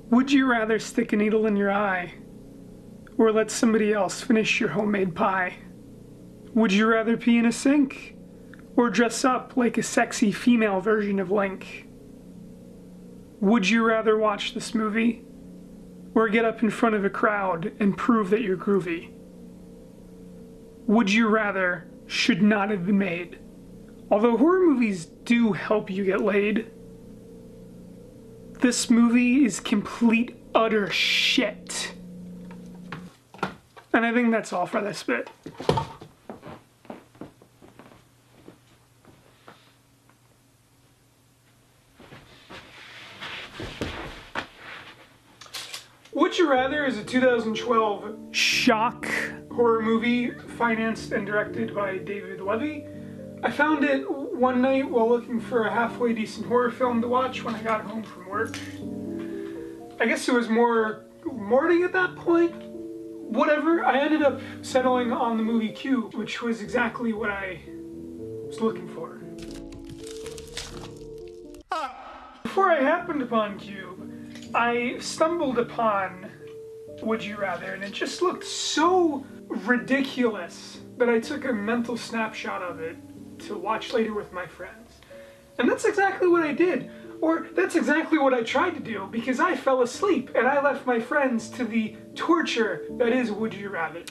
Would you rather stick a needle in your eye or let somebody else finish your homemade pie? Would you rather pee in a sink or dress up like a sexy female version of Link? Would you rather watch this movie or get up in front of a crowd and prove that you're groovy? Would you rather should not have been made. Although horror movies do help you get laid, this movie is complete, utter shit. And I think that's all for this bit. Would You Rather is a 2012 shock horror movie financed and directed by David Levy. I found it one night while looking for a halfway decent horror film to watch when I got home from work. I guess it was more morning at that point. Whatever, I ended up settling on the movie Cube, which was exactly what I was looking for. Before I happened upon Cube, I stumbled upon Would You Rather, and it just looked so ridiculous that I took a mental snapshot of it to watch later with my friends. And that's exactly what I did. Or that's exactly what I tried to do, because I fell asleep and I left my friends to the torture that is Would You Rather.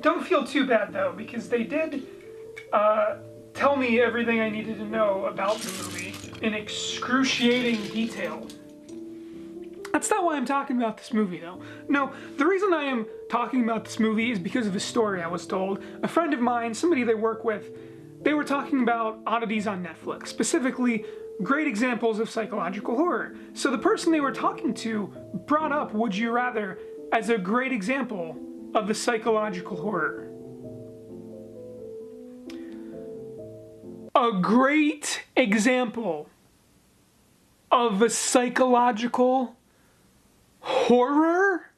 Don't feel too bad though, because they did tell me everything I needed to know about the movie in excruciating detail. That's not why I'm talking about this movie though. No, the reason I am talking about this movie is because of a story I was told. A friend of mine, somebody they work with, they were talking about oddities on Netflix, specifically great examples of psychological horror. So the person they were talking to brought up Would You Rather as a great example of the psychological horror. A great example of a psychological horror?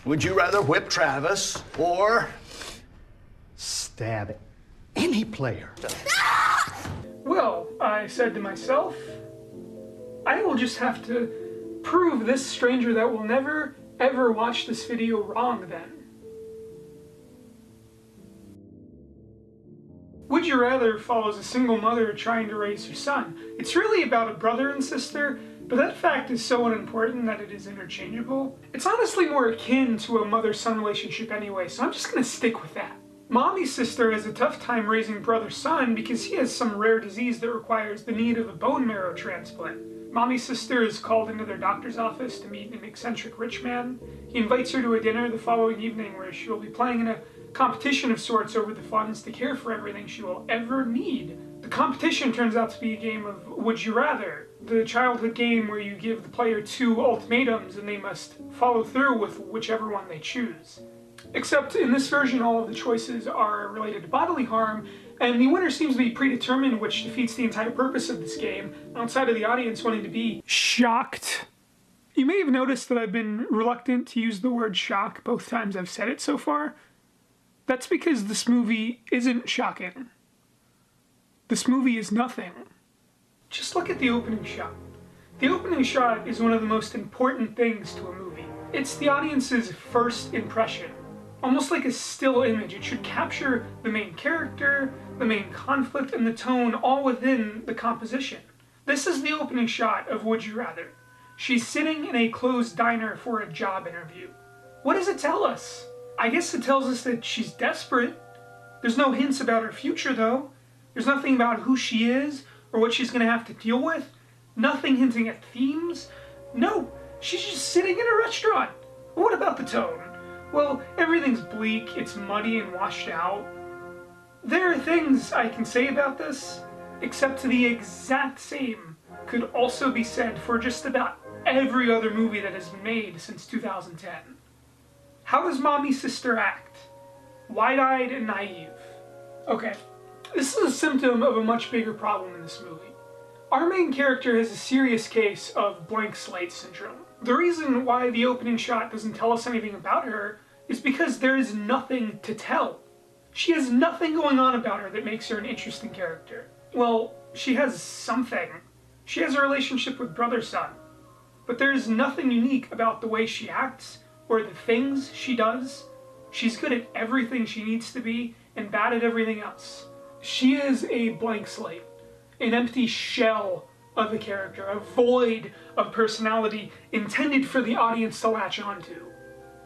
Would you rather whip Travis or stab any player? Well, I said to myself, I will just have to prove this stranger that will never, ever watch this video wrong then. Would You Rather follows a single mother trying to raise her son. It's really about a brother and sister, but that fact is so unimportant that it is interchangeable. It's honestly more akin to a mother-son relationship anyway, so I'm just gonna stick with that. Mommy's sister has a tough time raising brother's son because he has some rare disease that requires the need of a bone marrow transplant. Mommy's sister is called into their doctor's office to meet an eccentric rich man. He invites her to a dinner the following evening where she will be playing in a competition of sorts over the funds to care for everything she will ever need. The competition turns out to be a game of Would You Rather, the childhood game where you give the player two ultimatums and they must follow through with whichever one they choose. Except in this version, all of the choices are related to bodily harm, and the winner seems to be predetermined, which defeats the entire purpose of this game, outside of the audience wanting to be shocked. You may have noticed that I've been reluctant to use the word shock both times I've said it so far. That's because this movie isn't shocking. This movie is nothing. Just look at the opening shot. The opening shot is one of the most important things to a movie. It's the audience's first impression. Almost like a still image, it should capture the main character, the main conflict, and the tone all within the composition. This is the opening shot of Would You Rather. She's sitting in a closed diner for a job interview. What does it tell us? I guess it tells us that she's desperate. There's no hints about her future though. There's nothing about who she is or what she's gonna have to deal with. Nothing hinting at themes. No, she's just sitting in a restaurant. What about the tone? Well, everything's bleak, it's muddy and washed out. There are things I can say about this, except the exact same could also be said for just about every other movie that has been made since 2010. How does Mommy's sister act? Wide-eyed and naive. Okay, this is a symptom of a much bigger problem in this movie. Our main character has a serious case of blank slate syndrome. The reason why the opening shot doesn't tell us anything about her is because there is nothing to tell. She has nothing going on about her that makes her an interesting character. Well, she has something. She has a relationship with brother-son. But there's nothing unique about the way she acts or the things she does. She's good at everything she needs to be and bad at everything else. She is a blank slate, an empty shell of a character, a void of personality intended for the audience to latch onto.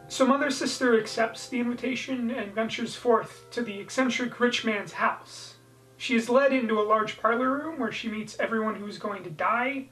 So Mother Sister accepts the invitation and ventures forth to the eccentric rich man's house. She is led into a large parlor room where she meets everyone who's going to die.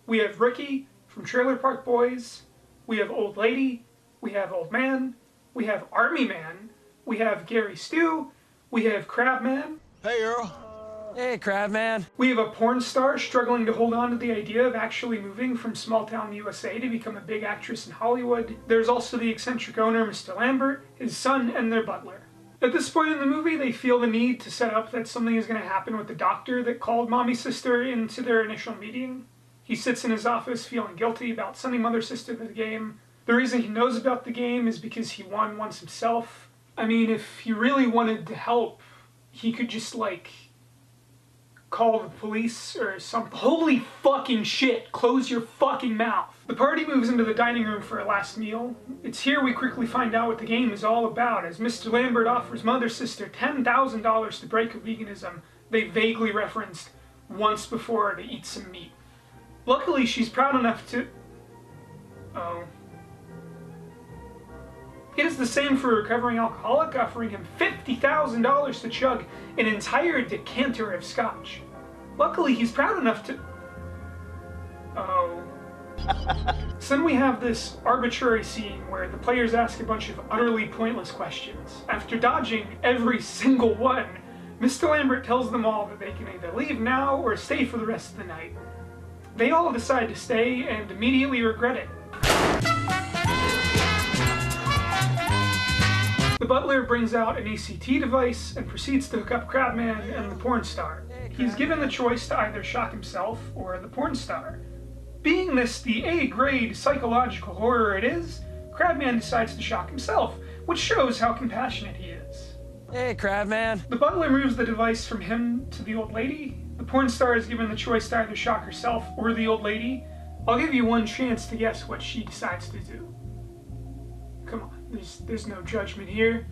We have Ricky from Trailer Park Boys, we have Old Lady, we have Old Man, we have Army Man, we have Gary Stu, we have Crab Man. Hey, Earl. Hey, Crab Man. We have a porn star struggling to hold on to the idea of actually moving from small-town USA to become a big actress in Hollywood. There's also the eccentric owner, Mr. Lambert, his son, and their butler. At this point in the movie, they feel the need to set up that something is going to happen with the doctor that called Mommy Sister into their initial meeting. He sits in his office feeling guilty about sending Mother Sister to the game. The reason he knows about the game is because he won once himself. I mean, if he really wanted to help, he could just, call the police or something. Holy fucking shit, close your fucking mouth. The party moves into the dining room for a last meal. It's here we quickly find out what the game is all about, as Mr. Lambert offers Mother Sister $10,000 to break her veganism they vaguely referenced once before to eat some meat. Luckily, she's proud enough to... Oh. It is the same for a recovering alcoholic, offering him $50,000 to chug an entire decanter of scotch. Luckily, he's proud enough to... Oh. So then we have this arbitrary scene where the players ask a bunch of utterly pointless questions. After dodging every single one, Mr. Lambert tells them all that they can either leave now or stay for the rest of the night. They all decide to stay and immediately regret it. The butler brings out an ECT device and proceeds to hook up Crabman and the porn star. He's given the choice to either shock himself or the porn star. Being this the A-grade psychological horror it is, Crabman decides to shock himself, which shows how compassionate he is. Hey, Crabman. The butler moves the device from him to the old lady. The porn star is given the choice to either shock herself or the old lady. I'll give you one chance to guess what she decides to do. Come on, there's no judgment here.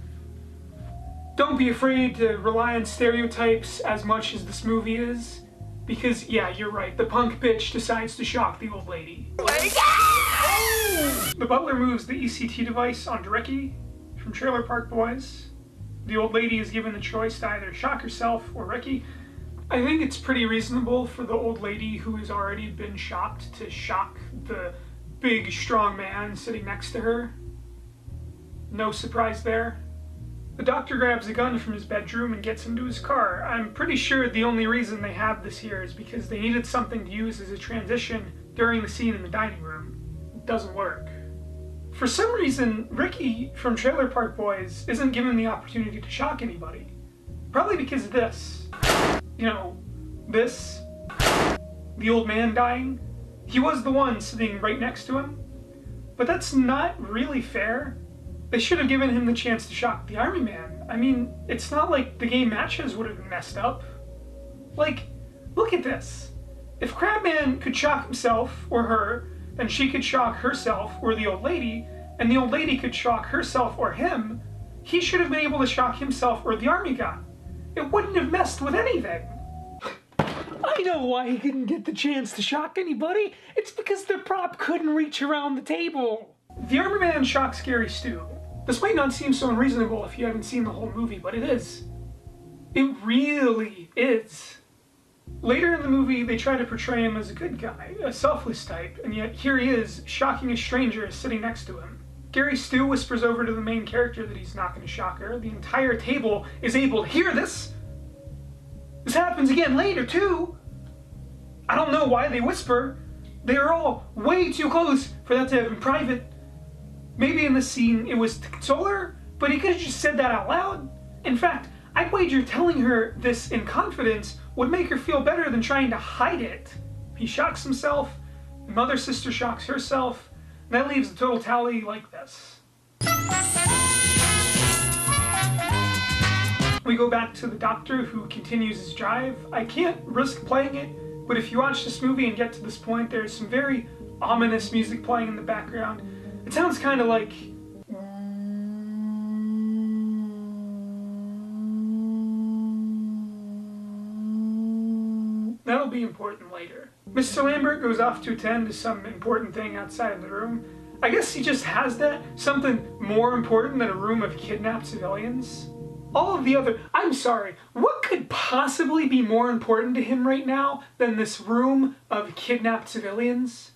Don't be afraid to rely on stereotypes as much as this movie is. Because, yeah, you're right, the punk bitch decides to shock the old lady. The butler moves the ECT device onto Ricky from Trailer Park Boys. The old lady is given the choice to either shock herself or Ricky. I think it's pretty reasonable for the old lady who has already been shocked to shock the big, strong man sitting next to her. No surprise there. The doctor grabs a gun from his bedroom and gets into his car. I'm pretty sure the only reason they have this here is because they needed something to use as a transition during the scene in the dining room. It doesn't work. For some reason, Ricky from Trailer Park Boys isn't given the opportunity to shock anybody. Probably because of this. You know, this. The old man dying. He was the one sitting right next to him. But that's not really fair. They should have given him the chance to shock the army man. I mean, it's not like the game matches would have been messed up. Like, look at this. If Crabman could shock himself or her, then she could shock herself or the old lady, and the old lady could shock herself or him, he should have been able to shock himself or the army guy. It wouldn't have messed with anything. I know why he couldn't get the chance to shock anybody. It's because the prop couldn't reach around the table. The army man shocks Gary Stu. This might not seem so unreasonable if you haven't seen the whole movie, but it is. It really is. Later in the movie, they try to portray him as a good guy, a selfless type, and yet here he is, shocking a stranger sitting next to him. Gary Stu whispers over to the main character that he's not going to shock her. The entire table is able to hear this. This happens again later, too. I don't know why they whisper. They are all way too close for that to have been private. Maybe in this scene it was to console her, but he could have just said that out loud. In fact, I'd wager telling her this in confidence would make her feel better than trying to hide it. He shocks himself, the mother sister shocks herself, and that leaves the total tally like this. We go back to the doctor who continues his drive. I can't risk playing it but if you watch this movie and get to this point, there's some very ominous music playing in the background. It sounds kind of like... That'll be important later. Mr. Lambert goes off to attend to some important thing outside of the room. I guess he just has that, something more important than a room of kidnapped civilians. All of the other, I'm sorry, what could possibly be more important to him right now than this room of kidnapped civilians?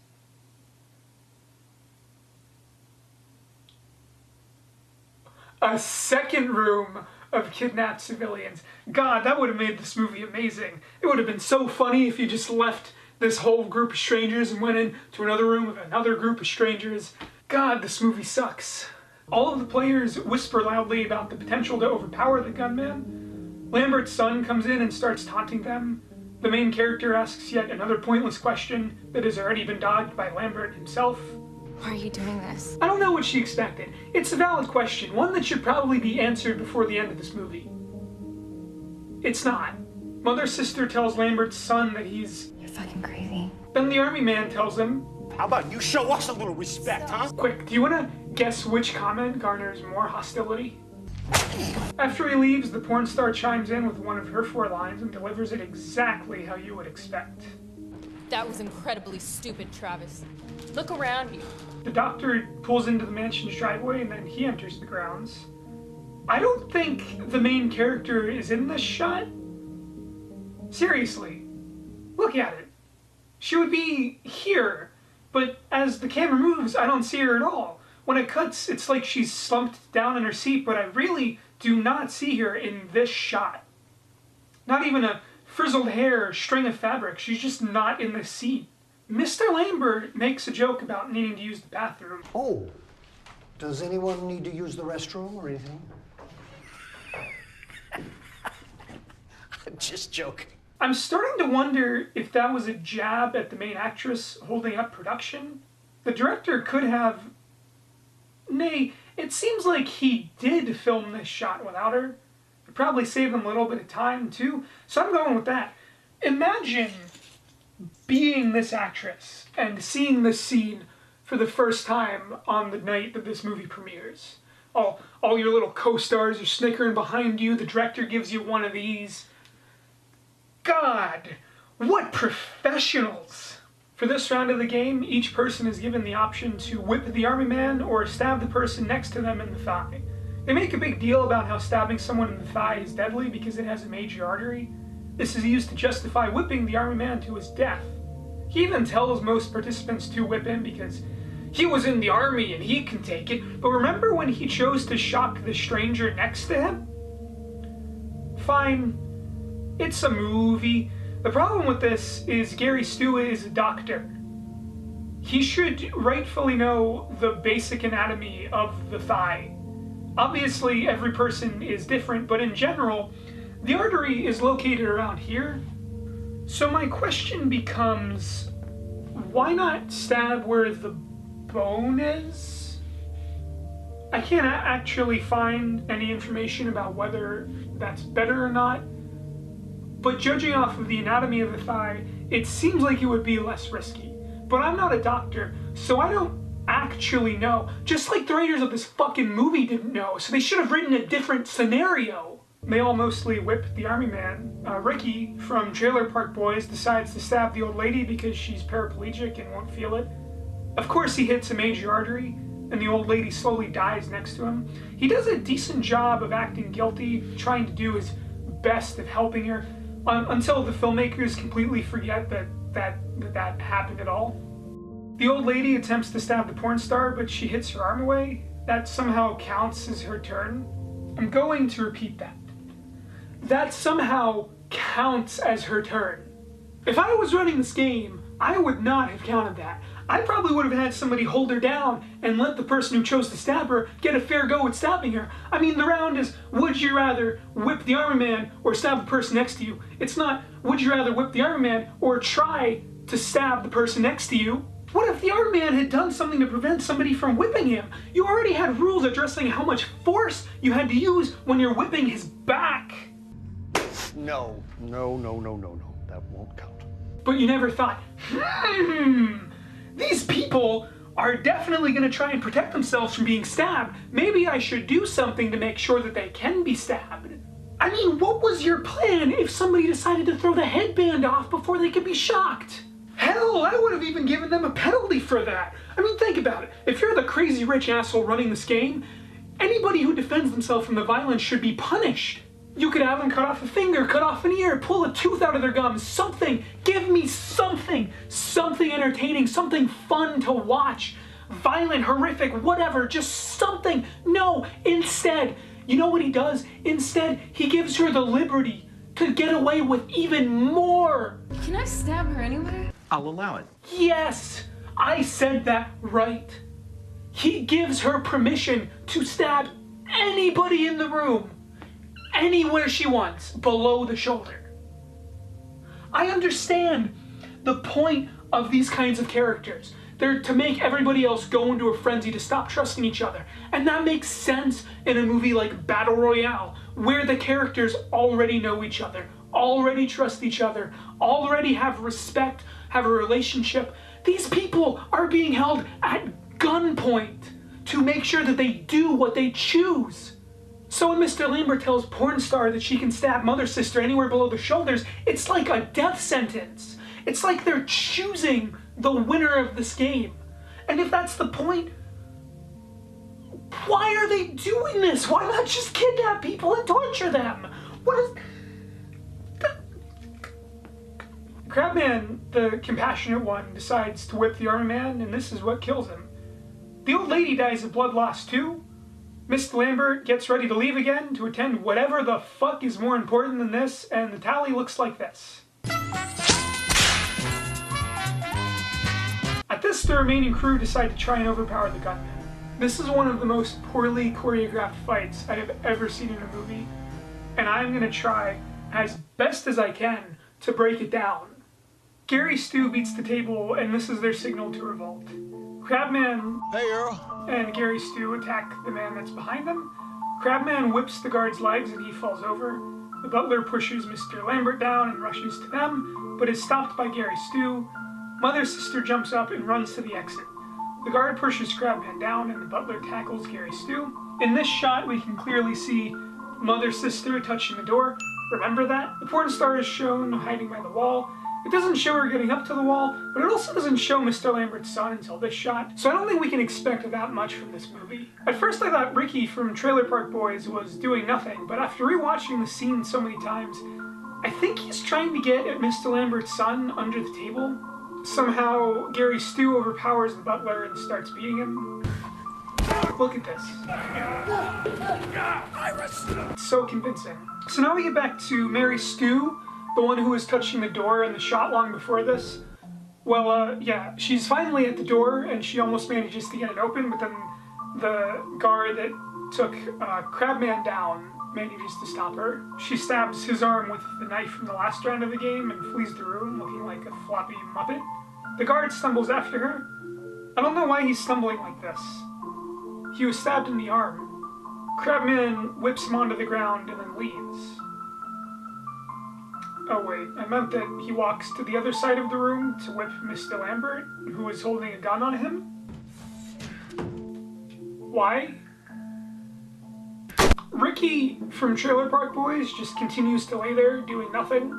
A second room of kidnapped civilians. God, that would have made this movie amazing. It would have been so funny if you just left this whole group of strangers and went into another room with another group of strangers. God, this movie sucks. All of the players whisper loudly about the potential to overpower the gunman. Lambert's son comes in and starts taunting them. The main character asks yet another pointless question that has already been dodged by Lambert himself. Why are you doing this? I don't know what she expected. It's a valid question, one that should probably be answered before the end of this movie. It's not. Mother's sister tells Lambert's son that he's... You're fucking crazy. Then the army man tells him... How about you show us a little respect, huh? Quick, do you want to guess which comment garners more hostility? After he leaves, the porn star chimes in with one of her 4 lines and delivers it exactly how you would expect. That was incredibly stupid, Travis. Look around you. The doctor pulls into the mansion's driveway and then he enters the grounds. I don't think the main character is in this shot. Seriously, look at it. She would be here, but as the camera moves, I don't see her at all. When it cuts, it's like she's slumped down in her seat, but I really do not see her in this shot. Not even a frizzled hair or string of fabric. She's just not in the seat. Mr. Lambert makes a joke about needing to use the bathroom. Oh, does anyone need to use the restroom or anything? I'm just joking. I'm starting to wonder if that was a jab at the main actress holding up production. The director could have... Nay, it seems like he did film this shot without her. It probably saved him a little bit of time, too. So I'm going with that. Imagine being this actress and seeing this scene for the first time on the night that this movie premieres. All your little co-stars are snickering behind you. The director gives you one of these. God, what professionals! For this round of the game, each person is given the option to whip the army man or stab the person next to them in the thigh. They make a big deal about how stabbing someone in the thigh is deadly because it has a major artery. This is used to justify whipping the army man to his death. He even tells most participants to whip him because he was in the army and he can take it. But remember when he chose to shock the stranger next to him? Fine. It's a movie. The problem with this is Gary Stewart is a doctor. He should rightfully know the basic anatomy of the thigh. Obviously, every person is different, but in general, the artery is located around here. So my question becomes, why not stab where the bone is? I can't actually find any information about whether that's better or not. But judging off of the anatomy of the thigh, it seems like it would be less risky. But I'm not a doctor, so I don't actually know. Just like the writers of this fucking movie didn't know, so they should have written a different scenario. They all mostly whip the army man. Ricky from Trailer Park Boys decides to stab the old lady because she's paraplegic and won't feel it. Of course he hits a major artery, and the old lady slowly dies next to him. He does a decent job of acting guilty, trying to do his best of helping her, until the filmmakers completely forget that happened at all. The old lady attempts to stab the porn star, but she hits her arm away. That somehow counts as her turn. I'm going to repeat that. That somehow counts as her turn. If I was running this game, I would not have counted that. I probably would have had somebody hold her down and let the person who chose to stab her get a fair go at stabbing her. I mean, the round is, would you rather whip the army man or stab the person next to you? It's not, would you rather whip the army man or try to stab the person next to you? What if the army man had done something to prevent somebody from whipping him? You already had rules addressing how much force you had to use when you're whipping his back. No. That won't count. But you never thought, these people are definitely going to try and protect themselves from being stabbed. Maybe I should do something to make sure that they can be stabbed. I mean, what was your plan if somebody decided to throw the headband off before they could be shocked? Hell, I would have even given them a penalty for that. I mean, think about it. If you're the crazy rich asshole running this game, anybody who defends themselves from the violence should be punished. You could have them cut off a finger, cut off an ear, pull a tooth out of their gums, something. Give me something. Something entertaining, something fun to watch. Violent, horrific, whatever, just something. No, instead, you know what he does? Instead, he gives her the liberty to get away with even more. Can I stab her anywhere? I'll allow it. Yes, I said that right. He gives her permission to stab anybody in the room, anywhere she wants, below the shoulder. I understand the point of these kinds of characters. They're to make everybody else go into a frenzy to stop trusting each other. And that makes sense in a movie like Battle Royale, where the characters already know each other, already trust each other, already have respect, have a relationship. These people are being held at gunpoint to make sure that they do what they choose. So when Mr. Lambert tells porn star that she can stab mother sister anywhere below the shoulders, it's like a death sentence. It's like they're choosing the winner of this game. And if that's the point, why are they doing this? Why not just kidnap people and torture them? What is... Crabman, the compassionate one, decides to whip the army man, and this is what kills him. The old lady dies of blood loss too. Mr. Lambert gets ready to leave again to attend whatever the fuck is more important than this, and the tally looks like this. At this, the remaining crew decide to try and overpower the gunman. This is one of the most poorly choreographed fights I have ever seen in a movie, and I'm going to try, as best as I can, to break it down. Gary Stu beats the table, and this is their signal to revolt. Crabman and Gary Stu attack the man that's behind them. Crabman whips the guard's legs and he falls over. The butler pushes Mr. Lambert down and rushes to them, but is stopped by Gary Stu. Mother sister jumps up and runs to the exit. The guard pushes Crabman down and the butler tackles Gary Stu. In this shot, we can clearly see mother sister touching the door. Remember that? The porn star is shown hiding by the wall. It doesn't show her getting up to the wall, but it also doesn't show Mr. Lambert's son until this shot, so I don't think we can expect that much from this movie. At first I thought Ricky from Trailer Park Boys was doing nothing, but after rewatching the scene so many times, I think he's trying to get at Mr. Lambert's son under the table. Somehow, Gary Stu overpowers the butler and starts beating him. Look at this. It's so convincing. So now we get back to Mary Stu, the one who was touching the door in the shot long before this. Well, yeah, she's finally at the door and she almost manages to get it open, but then the guard that took Crabman down manages to stop her. She stabs his arm with the knife from the last round of the game and flees the room looking like a floppy muppet. The guard stumbles after her. I don't know why he's stumbling like this. He was stabbed in the arm. Crabman whips him onto the ground and then leaves. Oh wait, I meant that he walks to the other side of the room to whip Mr. Lambert, who is holding a gun on him. Why? Ricky from Trailer Park Boys just continues to lay there doing nothing.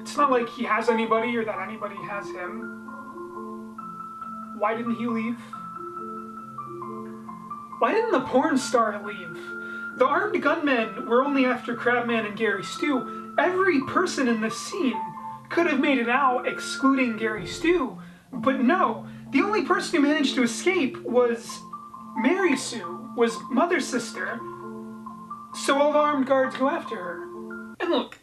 It's not like he has anybody or that anybody has him. Why didn't he leave? Why didn't the porn star leave? The armed gunmen were only after Crabman and Gary Stu. Every person in the scene could have made it out, excluding Gary Stu, but no. The only person who managed to escape was Mary Sue, was mother's sister, so all the armed guards go after her. And look,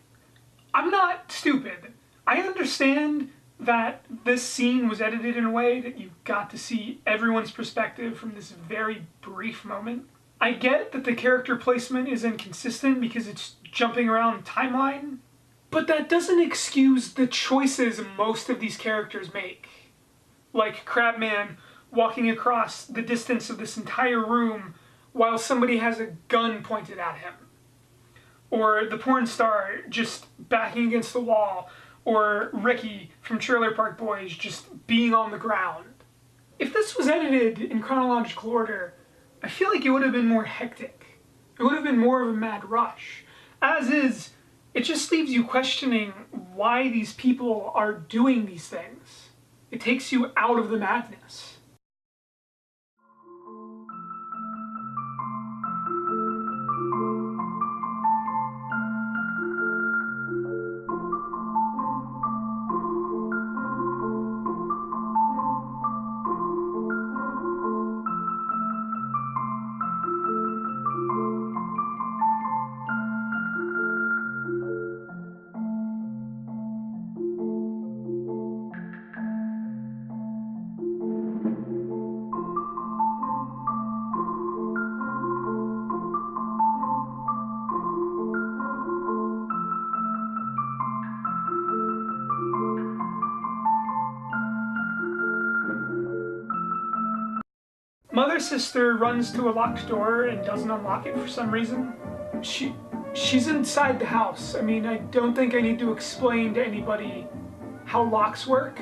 I'm not stupid. I understand that this scene was edited in a way that you got to see everyone's perspective from this very brief moment. I get that the character placement is inconsistent because it's jumping around the timeline, but that doesn't excuse the choices most of these characters make. Like Crabman walking across the distance of this entire room while somebody has a gun pointed at him. Or the porn star just backing against the wall or Ricky from Trailer Park Boys just being on the ground. If this was edited in chronological order, I feel like it would have been more hectic. It would have been more of a mad rush. As is, it just leaves you questioning why these people are doing these things. It takes you out of the madness. Mother sister runs to a locked door and doesn't unlock it for some reason. She's inside the house. I mean, I don't think I need to explain to anybody how locks work.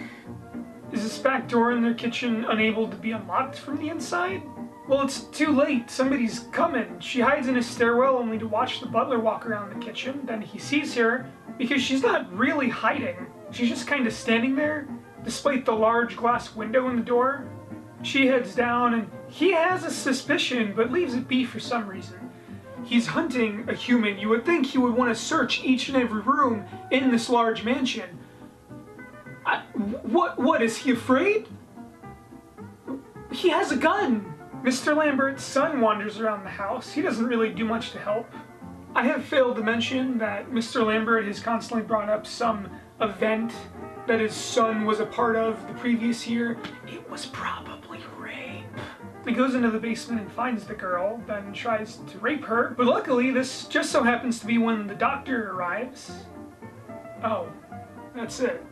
Is this back door in their kitchen unable to be unlocked from the inside? Well, it's too late. Somebody's coming. She hides in a stairwell only to watch the butler walk around the kitchen. Then he sees her because she's not really hiding. She's just kind of standing there, despite the large glass window in the door. She heads down and he has a suspicion, but leaves it be for some reason. He's hunting a human. You would think he would want to search each and every room in this large mansion. What, is he afraid? He has a gun! Mr. Lambert's son wanders around the house. He doesn't really do much to help. I have failed to mention that Mr. Lambert has constantly brought up some event that his son was a part of the previous year. It was probably rape. He goes into the basement and finds the girl, then tries to rape her. But luckily, this just so happens to be when the doctor arrives. Oh, that's it.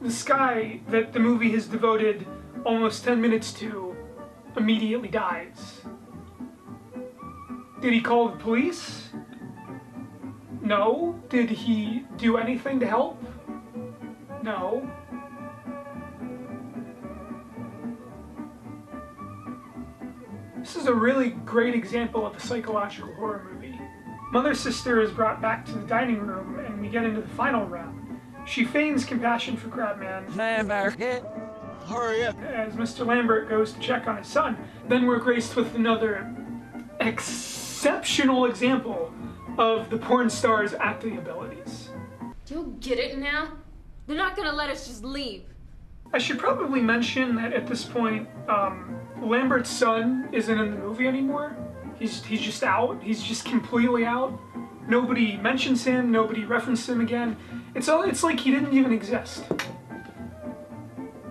This guy that the movie has devoted almost 10 minutes to immediately dies. Did he call the police? No. Did he do anything to help? No. This is a really great example of a psychological horror movie. Mother sister is brought back to the dining room and we get into the final round. She feigns compassion for Crabman as Mr. Lambert goes to check on his son. Then we're graced with another exceptional example of the porn star's acting abilities. Do you get it now? They're not gonna let us just leave. I should probably mention that at this point, Lambert's son isn't in the movie anymore. He's just out. He's just completely out. Nobody mentions him. Nobody references him again. It's like he didn't even exist.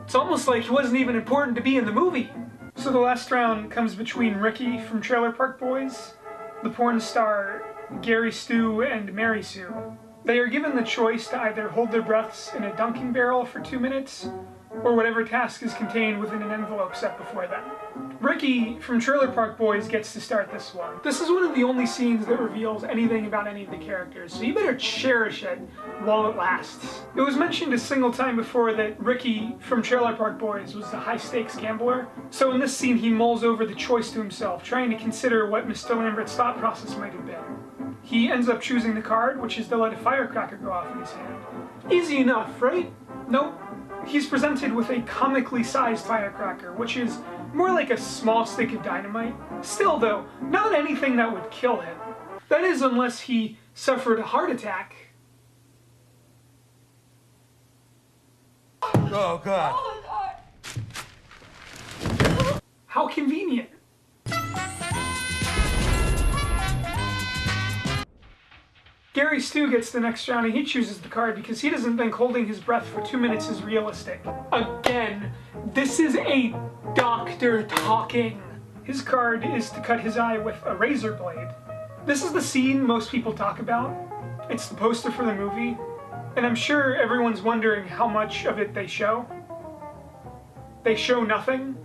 It's almost like he wasn't even important to be in the movie. So the last round comes between Ricky from Trailer Park Boys, the porn star Gary Stu, and Mary Sue. They are given the choice to either hold their breaths in a dunking barrel for 2 minutes, or whatever task is contained within an envelope set before them. Ricky from Trailer Park Boys gets to start this one. This is one of the only scenes that reveals anything about any of the characters, so you better cherish it while it lasts. It was mentioned a single time before that Ricky from Trailer Park Boys was the high-stakes gambler, so in this scene he mulls over the choice to himself, trying to consider what Mr. Lambert's thought process might have been. He ends up choosing the card, which is to let a firecracker go off in his hand. Easy enough, right? Nope. He's presented with a comically sized firecracker, which is more like a small stick of dynamite. Still though, not anything that would kill him. That is, unless he suffered a heart attack. Oh, God. How convenient. Gary Stu gets the next round and he chooses the card because he doesn't think holding his breath for 2 minutes is realistic. Again, this is a doctor talking. His card is to cut his eye with a razor blade. This is the scene most people talk about. It's the poster for the movie, and I'm sure everyone's wondering how much of it they show. They show nothing.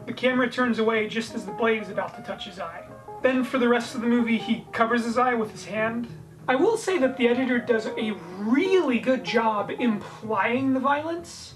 The camera turns away just as the blade is about to touch his eye. Then for the rest of the movie, he covers his eye with his hand. I will say that the editor does a really good job implying the violence,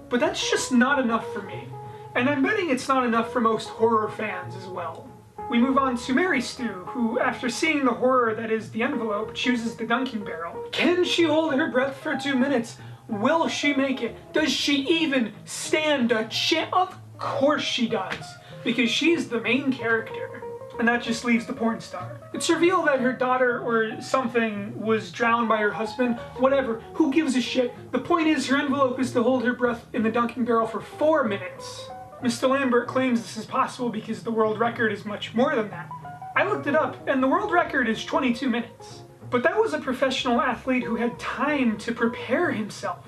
but that's just not enough for me. And I'm betting it's not enough for most horror fans as well. We move on to Mary Stu, who, after seeing the horror that is the envelope, chooses the dunking barrel. Can she hold her breath for 2 minutes? Will she make it? Does she even stand a chance? Of course she does, because she's the main character. And that just leaves the porn star. It's revealed that her daughter or something was drowned by her husband. Whatever, who gives a shit? The point is, her envelope is to hold her breath in the dunking barrel for 4 minutes. Mr. Lambert claims this is possible because the world record is much more than that. I looked it up, and the world record is 22 minutes. But that was a professional athlete who had time to prepare himself.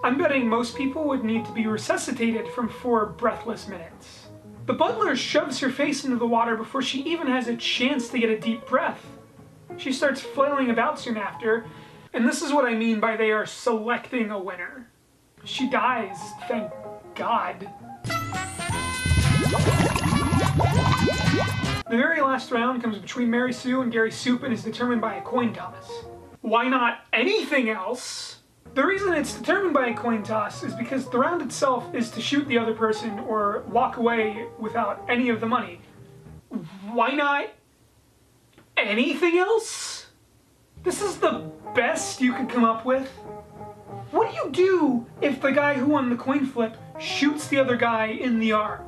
I'm betting most people would need to be resuscitated from 4 breathless minutes. The butler shoves her face into the water before she even has a chance to get a deep breath. She starts flailing about soon after, and this is what I mean by they are selecting a winner. She dies, thank God. The very last round comes between Mary Sue and Gary Soup and is determined by a coin toss. Why not anything else? The reason it's determined by a coin toss is because the round itself is to shoot the other person or walk away without any of the money. Why not anything else? This is the best you could come up with. What do you do if the guy who won the coin flip shoots the other guy in the arm?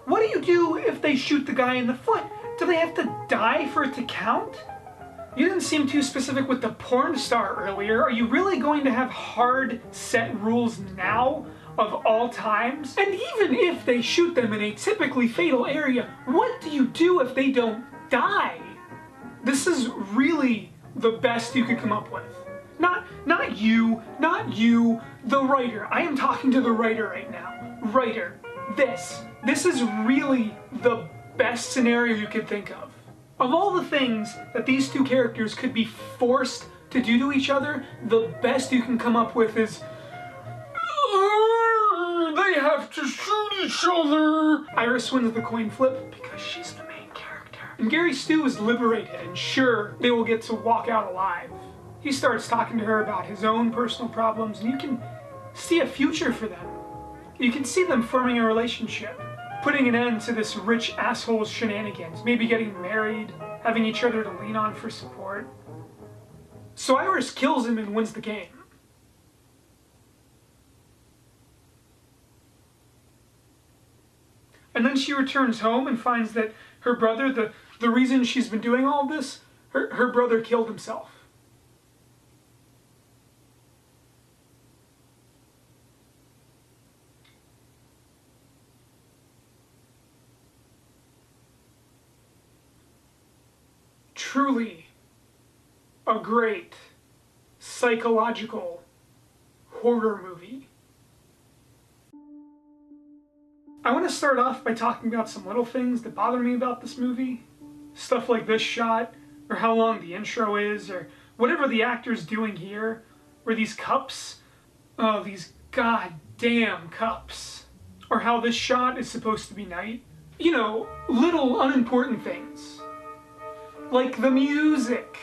What do you do if they shoot the guy in the foot? Do they have to die for it to count? You didn't seem too specific with the porn star earlier. Are you really going to have hard, set rules now of all times? And even if they shoot them in a typically fatal area, what do you do if they don't die? This is really the best you could come up with. Not you, the writer. I am talking to the writer right now. Writer, this is really the best scenario you could think of. Of all the things that these two characters could be forced to do to each other, the best you can come up with is they have to shoot each other. Iris wins the coin flip because she's the main character. And Gary Stu is liberated and sure they will get to walk out alive. He starts talking to her about his own personal problems and you can see a future for them. You can see them forming a relationship, putting an end to this rich asshole's shenanigans, maybe getting married, having each other to lean on for support. So Iris kills him and wins the game. And then she returns home and finds that her brother, the reason she's been doing all this, her brother killed himself. Truly a great psychological horror movie. I want to start off by talking about some little things that bother me about this movie. Stuff like this shot, or how long the intro is, or whatever the actor's doing here, or these cups. Oh, these goddamn cups. Or how this shot is supposed to be night. You know, little unimportant things. Like the music.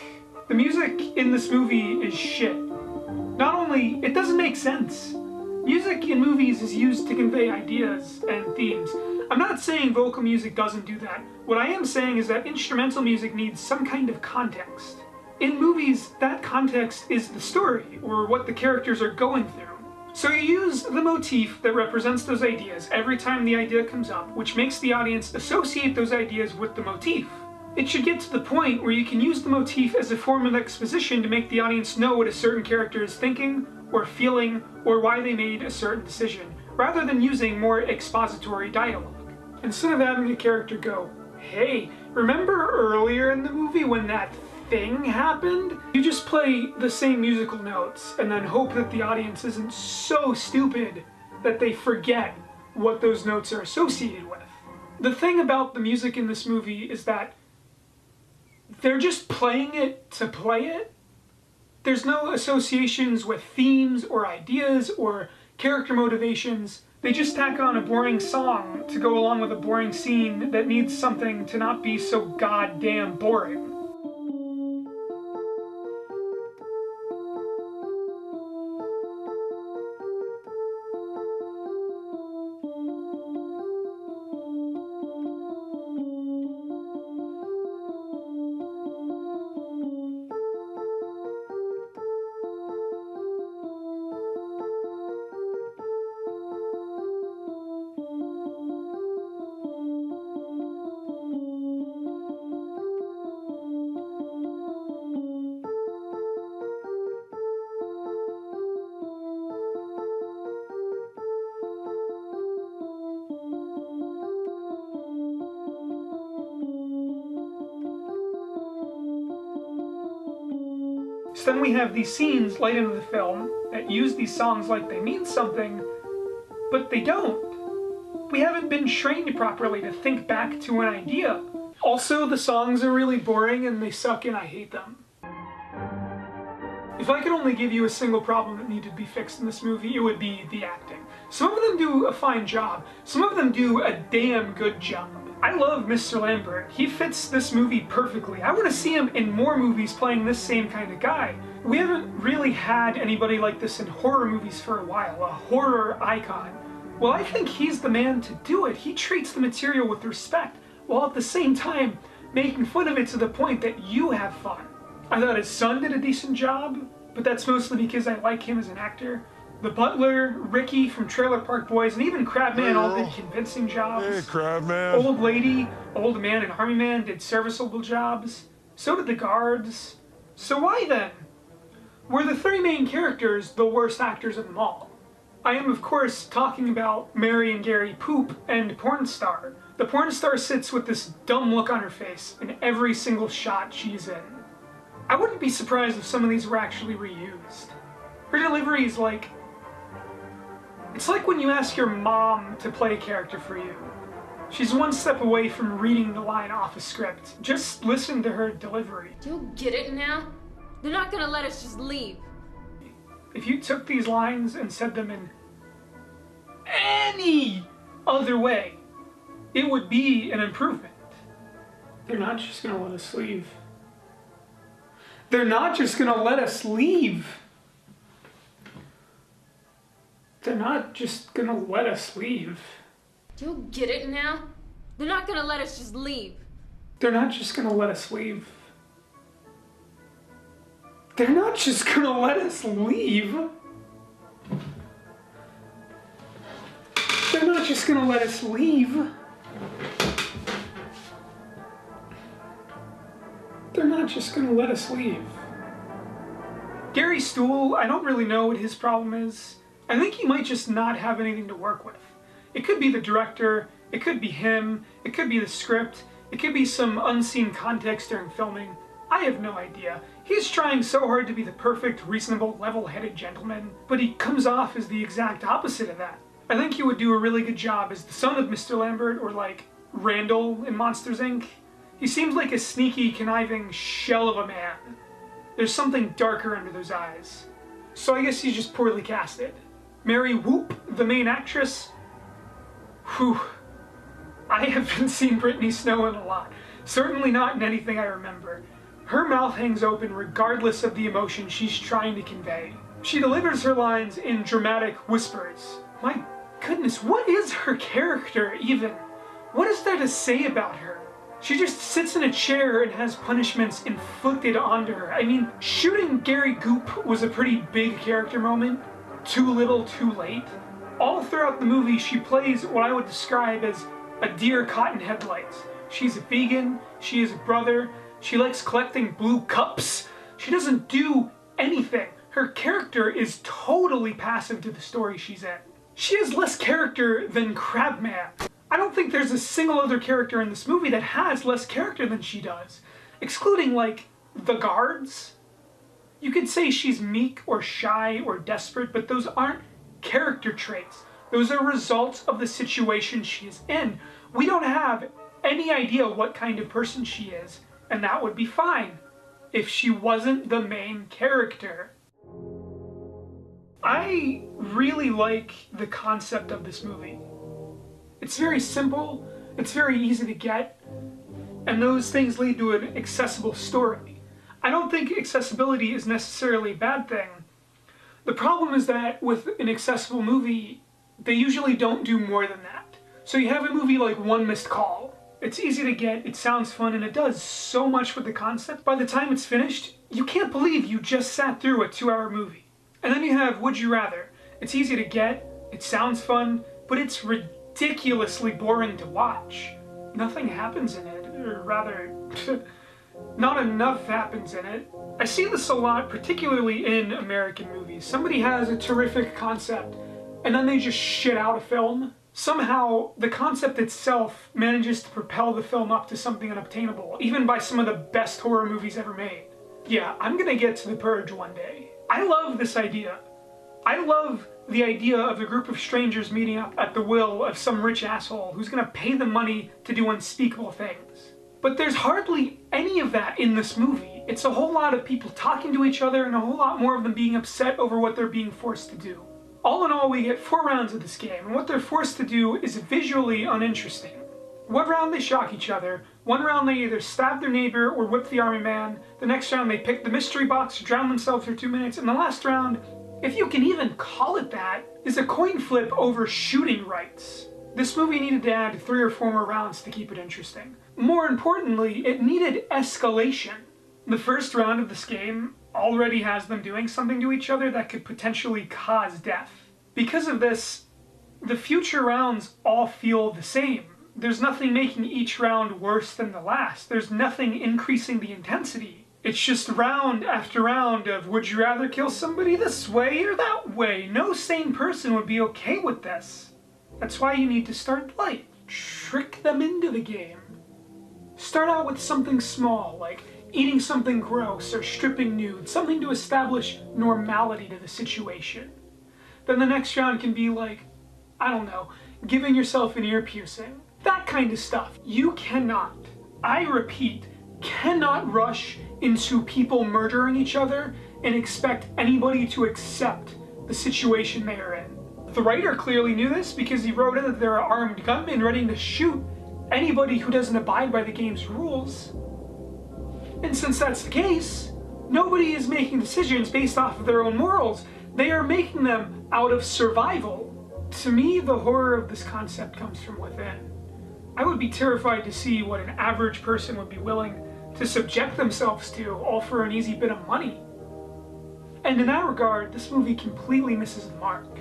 The music in this movie is shit. Not only, it doesn't make sense. Music in movies is used to convey ideas and themes. I'm not saying vocal music doesn't do that. What I am saying is that instrumental music needs some kind of context. In movies, that context is the story, or what the characters are going through. So you use the motif that represents those ideas every time the idea comes up, which makes the audience associate those ideas with the motif. It should get to the point where you can use the motif as a form of exposition to make the audience know what a certain character is thinking, or feeling, or why they made a certain decision, rather than using more expository dialogue. Instead of having a character go, "Hey, remember earlier in the movie when that thing happened?" You just play the same musical notes and then hope that the audience isn't so stupid that they forget what those notes are associated with. The thing about the music in this movie is that they're just playing it to play it. There's no associations with themes or ideas or character motivations. They just tack on a boring song to go along with a boring scene that needs something to not be so goddamn boring. So then we have these scenes late into the film that use these songs like they mean something, but they don't. We haven't been trained properly to think back to an idea. Also, the songs are really boring and they suck and I hate them. If I could only give you a single problem that needed to be fixed in this movie, it would be the acting. Some of them do a fine job. Some of them do a damn good job. I love Mr. Lambert. He fits this movie perfectly. I want to see him in more movies playing this same kind of guy. We haven't really had anybody like this in horror movies for a while, a horror icon. Well, I think he's the man to do it. He treats the material with respect, while at the same time making fun of it to the point that you have fun. I thought his son did a decent job, but that's mostly because I like him as an actor. The butler, Ricky from Trailer Park Boys, and even Crabman all did convincing jobs. Hey, Crabman. Old Lady, Old Man, and Army Man did serviceable jobs. So did the guards. So why then? Were the three main characters the worst actors of them all? I am, of course, talking about Mary and Gary Poop and Porn Star. The porn star sits with this dumb look on her face in every single shot she's in. I wouldn't be surprised if some of these were actually reused. Her delivery is like... It's like when you ask your mom to play a character for you. She's one step away from reading the line off a script. Just listen to her delivery. Do you get it now? They're not gonna let us just leave. If you took these lines and said them in any other way, it would be an improvement. They're not just gonna let us leave. They're not just gonna let us leave. They're not just gonna let us leave. Do you get it now? They're not gonna let us just leave. They're not just gonna let us leave. They're not just gonna let us leave. They're not just gonna let us leave. They're not just gonna let us leave. Gary Stool, I don't really know what his problem is. I think he might just not have anything to work with. It could be the director, it could be him, it could be the script, it could be some unseen context during filming. I have no idea. He's trying so hard to be the perfect, reasonable, level-headed gentleman, but he comes off as the exact opposite of that. I think he would do a really good job as the son of Mr. Lambert, or like Randall in Monsters, Inc. He seems like a sneaky, conniving shell of a man. There's something darker under those eyes. So I guess he's just poorly casted. Mary Whoop, the main actress? Whew. I haven't seen Brittany Snow in a lot. Certainly not in anything I remember. Her mouth hangs open regardless of the emotion she's trying to convey. She delivers her lines in dramatic whispers. My goodness, what is her character even? What is there to say about her? She just sits in a chair and has punishments inflicted onto her. I mean, shooting Gary Goop was a pretty big character moment. Too little, too late. All throughout the movie, she plays what I would describe as a deer caught in headlights. She's a vegan, she is a brother, she likes collecting blue cups. She doesn't do anything. Her character is totally passive to the story she's in. She has less character than Crabman. I don't think there's a single other character in this movie that has less character than she does. Excluding, like, the guards. You could say she's meek or shy or desperate, but those aren't character traits. Those are results of the situation she is in. We don't have any idea what kind of person she is, and that would be fine if she wasn't the main character. I really like the concept of this movie. It's very simple, it's very easy to get, and those things lead to an accessible story. I don't think accessibility is necessarily a bad thing. The problem is that with an accessible movie, they usually don't do more than that. So you have a movie like One Missed Call. It's easy to get, it sounds fun, and it does so much with the concept. By the time it's finished, you can't believe you just sat through a 2-hour movie. And then you have Would You Rather. It's easy to get, it sounds fun, but it's ridiculously boring to watch. Nothing happens in it, or rather, not enough happens in it. I see this a lot, particularly in American movies. Somebody has a terrific concept, and then they just shit out a film. Somehow, the concept itself manages to propel the film up to something unobtainable, even by some of the best horror movies ever made. Yeah, I'm gonna get to The Purge one day. I love this idea. I love the idea of a group of strangers meeting up at the will of some rich asshole who's gonna pay them money to do unspeakable things. But there's hardly any of that in this movie. It's a whole lot of people talking to each other and a whole lot more of them being upset over what they're being forced to do. All in all, we get 4 rounds of this game, and what they're forced to do is visually uninteresting. One round they shock each other, one round they either stab their neighbor or whip the army man, the next round they pick the mystery box or drown themselves for 2 minutes, and the last round, if you can even call it that, is a coin flip over shooting rights. This movie needed to add 3 or 4 more rounds to keep it interesting. More importantly, it needed escalation. The first round of this game already has them doing something to each other that could potentially cause death. Because of this, the future rounds all feel the same. There's nothing making each round worse than the last. There's nothing increasing the intensity. It's just round after round of, would you rather kill somebody this way or that way? No sane person would be okay with this. That's why you need to start light. Trick them into the game. Start out with something small, like eating something gross or stripping nude, something to establish normality to the situation. Then the next round can be like, I don't know, giving yourself an ear piercing. That kind of stuff. You cannot, I repeat, cannot rush into people murdering each other and expect anybody to accept the situation they are in. The writer clearly knew this because he wrote in that there are armed gunmen ready to shoot anybody who doesn't abide by the game's rules. And since that's the case, nobody is making decisions based off of their own morals. They are making them out of survival. To me, the horror of this concept comes from within. I would be terrified to see what an average person would be willing to subject themselves to, all for an easy bit of money. And in that regard, this movie completely misses the mark.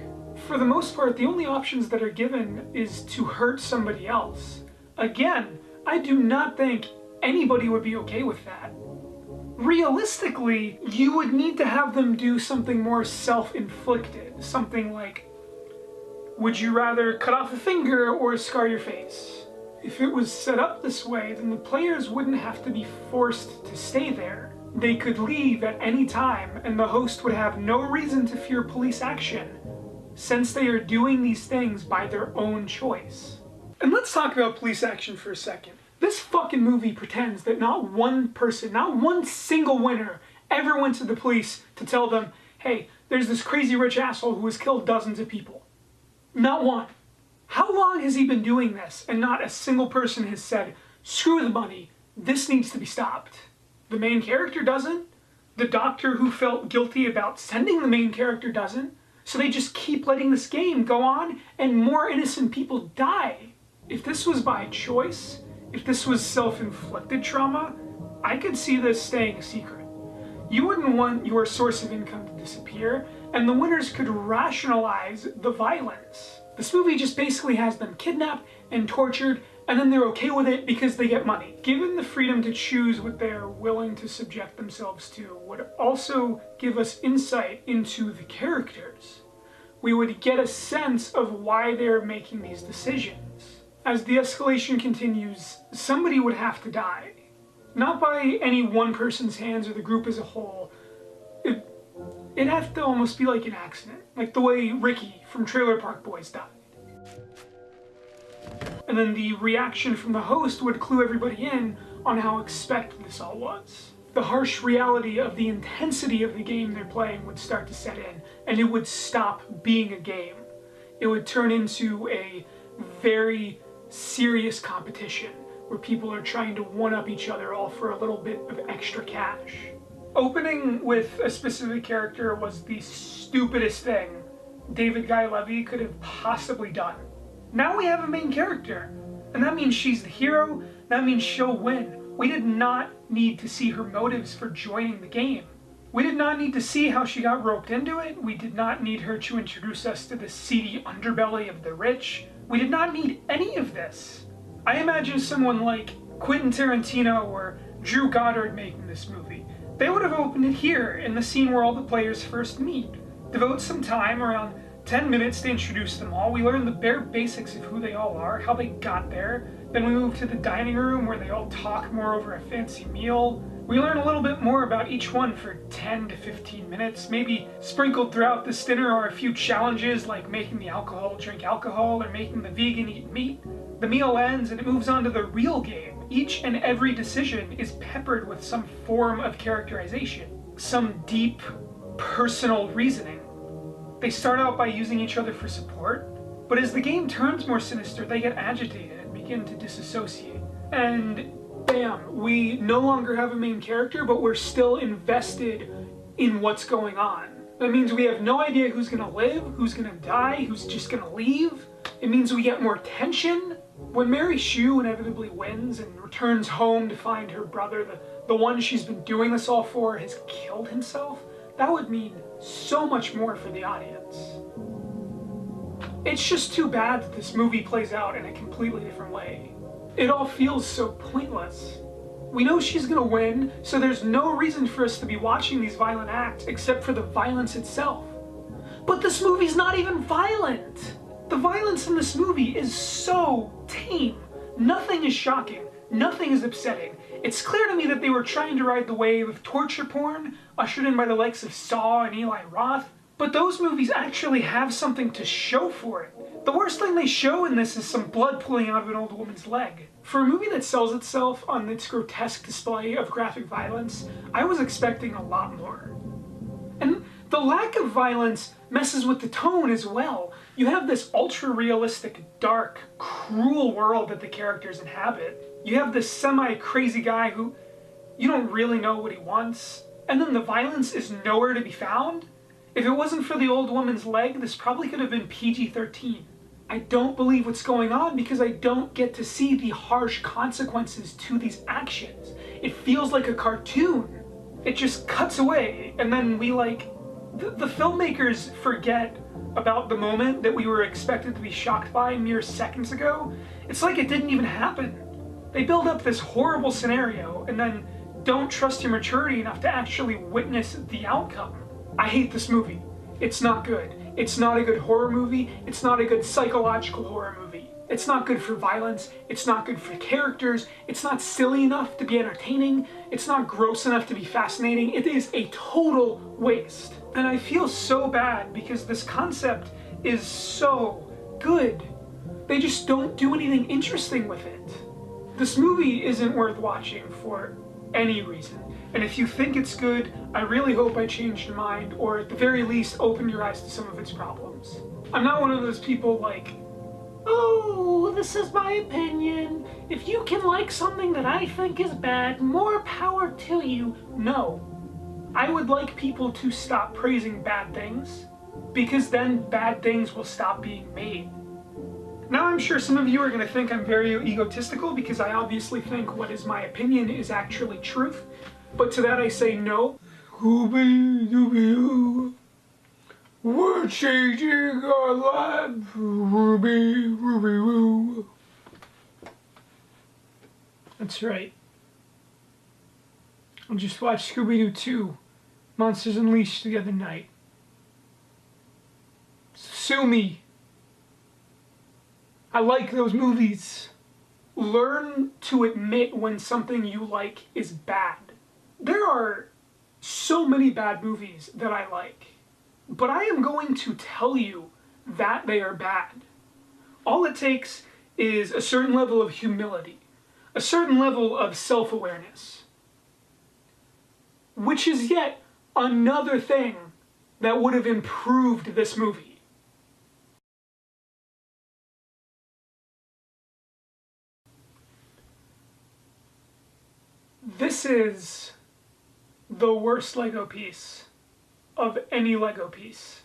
For the most part, the only options that are given is to hurt somebody else. Again, I do not think anybody would be okay with that. Realistically, you would need to have them do something more self-inflicted. Something like, would you rather cut off a finger or scar your face? If it was set up this way, then the players wouldn't have to be forced to stay there. They could leave at any time, and the host would have no reason to fear police action, since they are doing these things by their own choice. And let's talk about police action for a second. This fucking movie pretends that not one person, not one single winner, ever went to the police to tell them, hey, there's this crazy rich asshole who has killed dozens of people. Not one. How long has he been doing this and not a single person has said, screw the money, this needs to be stopped? The main character doesn't. The doctor who felt guilty about sending the main character doesn't. So they just keep letting this game go on and more innocent people die. If this was by choice, if this was self-inflicted trauma, I could see this staying a secret. You wouldn't want your source of income to disappear, and the winners could rationalize the violence. This movie just basically has them kidnapped and tortured, and then they're okay with it because they get money. Given the freedom to choose what they're willing to subject themselves to would also give us insight into the characters. We would get a sense of why they're making these decisions. As the escalation continues, somebody would have to die. Not by any one person's hands or the group as a whole. It'd have to almost be like an accident, like the way Ricky from Trailer Park Boys died. And then the reaction from the host would clue everybody in on how expected this all was. The harsh reality of the intensity of the game they're playing would start to set in, and it would stop being a game. It would turn into a very serious competition where people are trying to one-up each other all for a little bit of extra cash. Opening with a specific character was the stupidest thing David Guy Levy could have possibly done. Now we have a main character, and that means she's the hero, that means she'll win. We did not need to see her motives for joining the game. We did not need to see how she got roped into it. We did not need her to introduce us to the seedy underbelly of the rich. We did not need any of this. I imagine someone like Quentin Tarantino or Drew Goddard making this movie. They would have opened it here, in the scene where all the players first meet. Devote some time, around 10 minutes, to introduce them all. We learn the bare basics of who they all are, how they got there. Then we move to the dining room where they all talk more over a fancy meal. We learn a little bit more about each one for 10 to 15 minutes. Maybe sprinkled throughout this dinner are a few challenges like making the alcohol drink alcohol or making the vegan eat meat. The meal ends and it moves on to the real game. Each and every decision is peppered with some form of characterization, some deep, personal reasoning. They start out by using each other for support, but as the game turns more sinister, they get agitated and begin to disassociate. And bam, we no longer have a main character, but we're still invested in what's going on. That means we have no idea who's gonna live, who's gonna die, who's just gonna leave. It means we get more tension. When Mary Shue inevitably wins and returns home to find her brother, the one she's been doing this all for, has killed himself, that would mean so much more for the audience. It's just too bad that this movie plays out in a completely different way. It all feels so pointless. We know she's gonna win, so there's no reason for us to be watching these violent acts except for the violence itself. But this movie's not even violent! The violence in this movie is so tame. Nothing is shocking. Nothing is upsetting. It's clear to me that they were trying to ride the wave of torture porn, ushered in by the likes of Saw and Eli Roth, but those movies actually have something to show for it. The worst thing they show in this is some blood pulling out of an old woman's leg. For a movie that sells itself on its grotesque display of graphic violence, I was expecting a lot more. And the lack of violence messes with the tone as well. You have this ultra-realistic, dark, cruel world that the characters inhabit. You have this semi-crazy guy who you don't really know what he wants, and then the violence is nowhere to be found. If it wasn't for the old woman's leg, this probably could have been PG-13. I don't believe what's going on because I don't get to see the harsh consequences to these actions. It feels like a cartoon. It just cuts away, and then we the filmmakers forget about the moment that we were expected to be shocked by mere seconds ago. It's like it didn't even happen. They build up this horrible scenario and then don't trust your maturity enough to actually witness the outcome. I hate this movie. It's not good. It's not a good horror movie. It's not a good psychological horror movie. It's not good for violence. It's not good for characters. It's not silly enough to be entertaining. It's not gross enough to be fascinating. It is a total waste. And I feel so bad because this concept is so good. They just don't do anything interesting with it. This movie isn't worth watching for any reason. And if you think it's good, I really hope I changed your mind, or at the very least, open your eyes to some of its problems. I'm not one of those people like, oh, this is my opinion. If you can like something that I think is bad, more power to you. No. I would like people to stop praising bad things, because then bad things will stop being made. Now I'm sure some of you are going to think I'm very egotistical because I obviously think what is my opinion is actually truth. But to that I say no. Scooby-Dooby-Doo, we're changing our lives, Ruby, Ruby, Roo. That's right. I just watched Scooby-Doo 2, Monsters Unleashed the other night. Sue me. I like those movies. Learn to admit when something you like is bad. There are so many bad movies that I like, but I am going to tell you that they are bad. All it takes is a certain level of humility, a certain level of self-awareness, which is yet another thing that would have improved this movie. This is the worst Lego piece of any Lego piece.